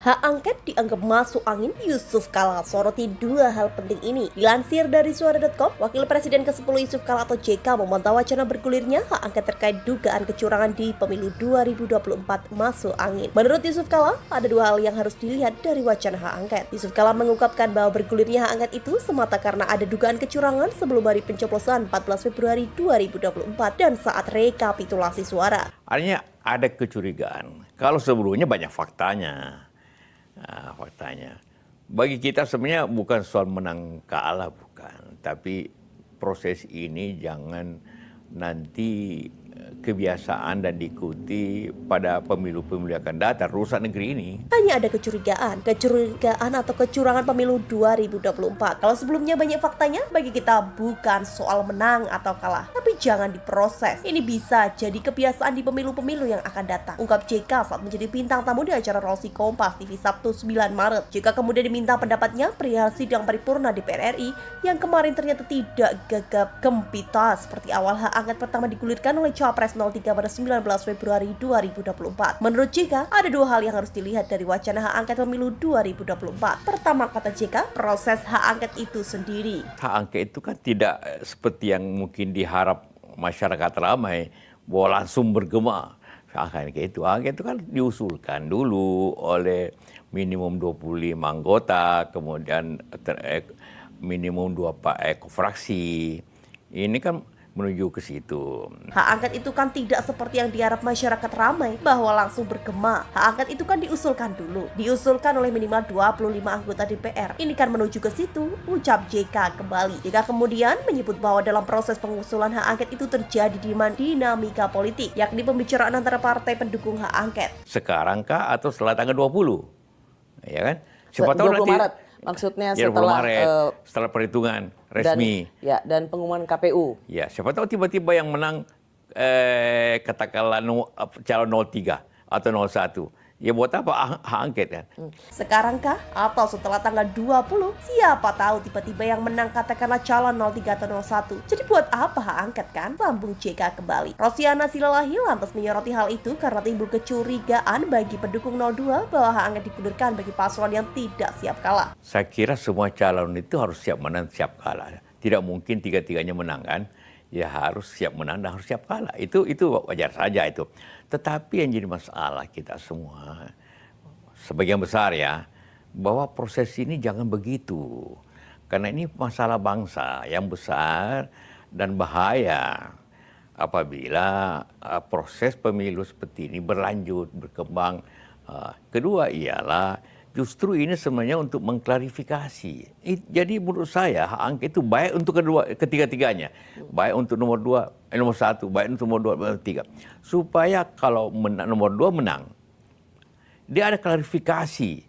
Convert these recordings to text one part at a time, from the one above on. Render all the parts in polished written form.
Hak angket dianggap masuk angin, Yusuf Kala soroti dua hal penting ini. Dilansir dari suara.com, Wakil Presiden ke-10 Yusuf Kala atau JK membantah wacana bergulirnya hak angket terkait dugaan kecurangan di pemilu 2024 masuk angin. Menurut Yusuf Kala, ada dua hal yang harus dilihat dari wacana hak angket. Yusuf Kala mengungkapkan bahwa bergulirnya hak angket itu semata karena ada dugaan kecurangan sebelum hari pencoblosan 14 Februari 2024 dan saat rekapitulasi suara. Artinya ada kecurigaan. Kalau sebelumnya banyak faktanya. Bagi kita sebenarnya bukan soal menang kalah, bukan. Tapi proses ini jangan nanti kebiasaan dan diikuti pada pemilu-pemilu yang akan datang, rusak negeri ini. Hanya ada kecurigaan atau kecurangan pemilu 2024. Kalau sebelumnya banyak faktanya, bagi kita bukan soal menang atau kalah, tapi jangan diproses. Ini bisa jadi kebiasaan di pemilu-pemilu yang akan datang, ungkap JK saat menjadi bintang tamu di acara Rosi Kompas TV Sabtu 9 Maret. JK kemudian diminta pendapatnya perihal sidang paripurna DPR RI yang kemarin ternyata tidak gagap gempita seperti awal hak angket pertama digulirkan oleh Capres 03 pada 19 Februari 2024. Menurut JK, ada dua hal yang harus dilihat dari wacana hak angket pemilu 2024. Pertama, kata JK, proses hak angket itu sendiri. Hak angket itu kan tidak seperti yang mungkin diharap masyarakat ramai, bahwa langsung bergema. Hak angket itu kan diusulkan dulu oleh minimum 25 anggota, kemudian minimum 2 fraksi. Ini kan menuju ke situ. Hak angket itu kan tidak seperti yang diharap masyarakat ramai bahwa langsung bergema. Hak angket itu kan diusulkan dulu. Diusulkan oleh minimal 25 anggota DPR. Ini kan menuju ke situ, ucap JK kembali. JK kemudian menyebut bahwa dalam proses pengusulan hak angket itu terjadi dinamika politik, yakni pembicaraan antara partai pendukung hak angket. Sekarang kah atau setelah tanggal 20? Ya kan? Siapa tahu 20 nanti Maret. Maksudnya setelah perhitungan resmi dan pengumuman KPU. Ya, siapa tahu tiba-tiba yang menang katakanlah calon 03 atau 01. Ya buat apa hak angket kan? Sekarang kah? Atau setelah tanggal 20? Siapa tahu tiba-tiba yang menang katakanlah calon 03 atau 01. Jadi buat apa hak angket kan? Sambung JK kembali. Rosiana Silalahi lantas menyoroti hal itu karena timbul kecurigaan bagi pendukung 02 bahwa hak angket digulirkan bagi paslon yang tidak siap kalah. Saya kira semua calon itu harus siap menang, siap kalah. Tidak mungkin tiga-tiganya menang kan? Ya harus siap menang dan harus siap kalah. Itu wajar saja itu. Tetapi yang jadi masalah kita semua, sebagian besar ya, bahwa proses ini jangan begitu. Karena ini masalah bangsa yang besar dan bahaya apabila proses pemilu seperti ini berlanjut, berkembang. Kedua ialah justru ini sebenarnya untuk mengklarifikasi. Jadi menurut saya hak angket itu baik untuk ketiga-tiganya. Baik untuk nomor 1, baik untuk nomor 2, 3. Supaya kalau nomor 2 menang, dia ada klarifikasi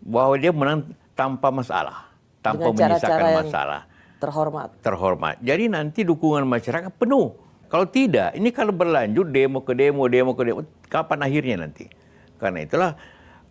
bahwa dia menang tanpa masalah. Tanpa menyisakan masalah. Terhormat. Jadi nanti dukungan masyarakat penuh. Kalau tidak, ini kalau berlanjut demo ke demo, kapan akhirnya nanti? Karena itulah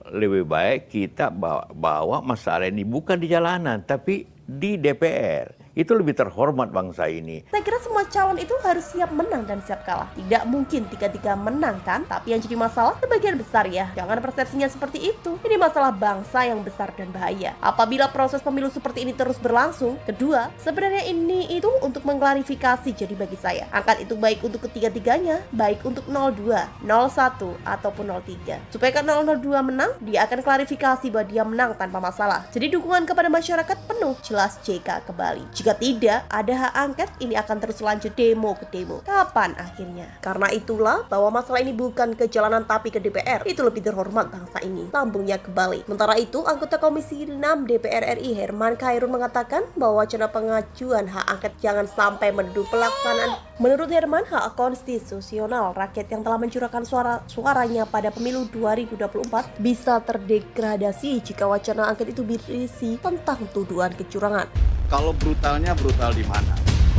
lebih baik kita bawa masalah ini bukan di jalanan, tapi di DPR. Itu lebih terhormat bangsa ini. Saya kira semua calon itu harus siap menang dan siap kalah. Tidak mungkin tiga-tiga menang kan? Tapi yang jadi masalah sebagian besar ya. Jangan persepsinya seperti itu. Ini masalah bangsa yang besar dan bahaya. Apabila proses pemilu seperti ini terus berlangsung. Kedua, sebenarnya ini itu untuk mengklarifikasi. Jadi bagi saya, angkat itu baik untuk ketiga-tiganya, baik untuk 02, 01, ataupun 03. Supaya kan 002 menang, dia akan klarifikasi bahwa dia menang tanpa masalah. Jadi dukungan kepada masyarakat penuh, jelas JK kembali. Jika tidak ada hak angket, ini akan terus lanjut demo ke demo. Kapan akhirnya? Karena itulah bahwa masalah ini bukan ke jalanan tapi ke DPR. Itu lebih terhormat bangsa ini. Sambungnya kembali. Sementara itu, anggota Komisi 6 DPR RI Herman Khairun mengatakan bahwa wacana pengajuan hak angket jangan sampai menuduh pelaksanaan. Menurut Herman, hak konstitusional rakyat yang telah mencurahkan suaranya pada pemilu 2024 bisa terdegradasi jika wacana angket itu berisi tentang tuduhan kecurangan. Kalau brutalnya brutal di mana?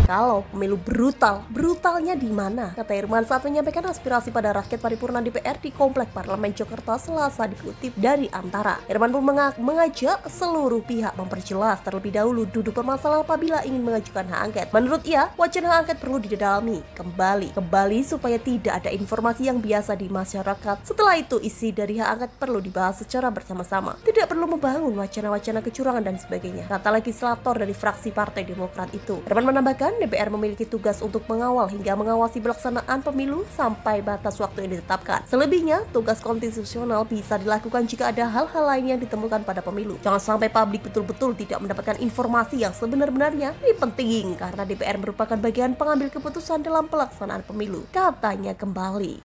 kalau pemilu brutal. Brutalnya di mana? Kata Irman saat menyampaikan aspirasi pada rakyat paripurna DPR di Komplek Parlemen Jakarta Selasa, dikutip dari Antara. Irman pun mengajak seluruh pihak memperjelas terlebih dahulu duduk permasalahan apabila ingin mengajukan hak angket. Menurut ia, wacana hak angket perlu didalami kembali supaya tidak ada informasi yang biasa di masyarakat. Setelah itu, isi dari hak angket perlu dibahas secara bersama-sama. Tidak perlu membangun wacana-wacana kecurangan dan sebagainya, kata legislator dari fraksi Partai Demokrat itu. Irman menambahkan, DPR memiliki tugas untuk mengawal hingga mengawasi pelaksanaan pemilu sampai batas waktu yang ditetapkan. Selebihnya, tugas konstitusional bisa dilakukan jika ada hal-hal lain yang ditemukan pada pemilu. Jangan sampai publik betul-betul tidak mendapatkan informasi yang sebenar-benarnya. Ini penting karena DPR merupakan bagian pengambil keputusan dalam pelaksanaan pemilu, katanya kembali.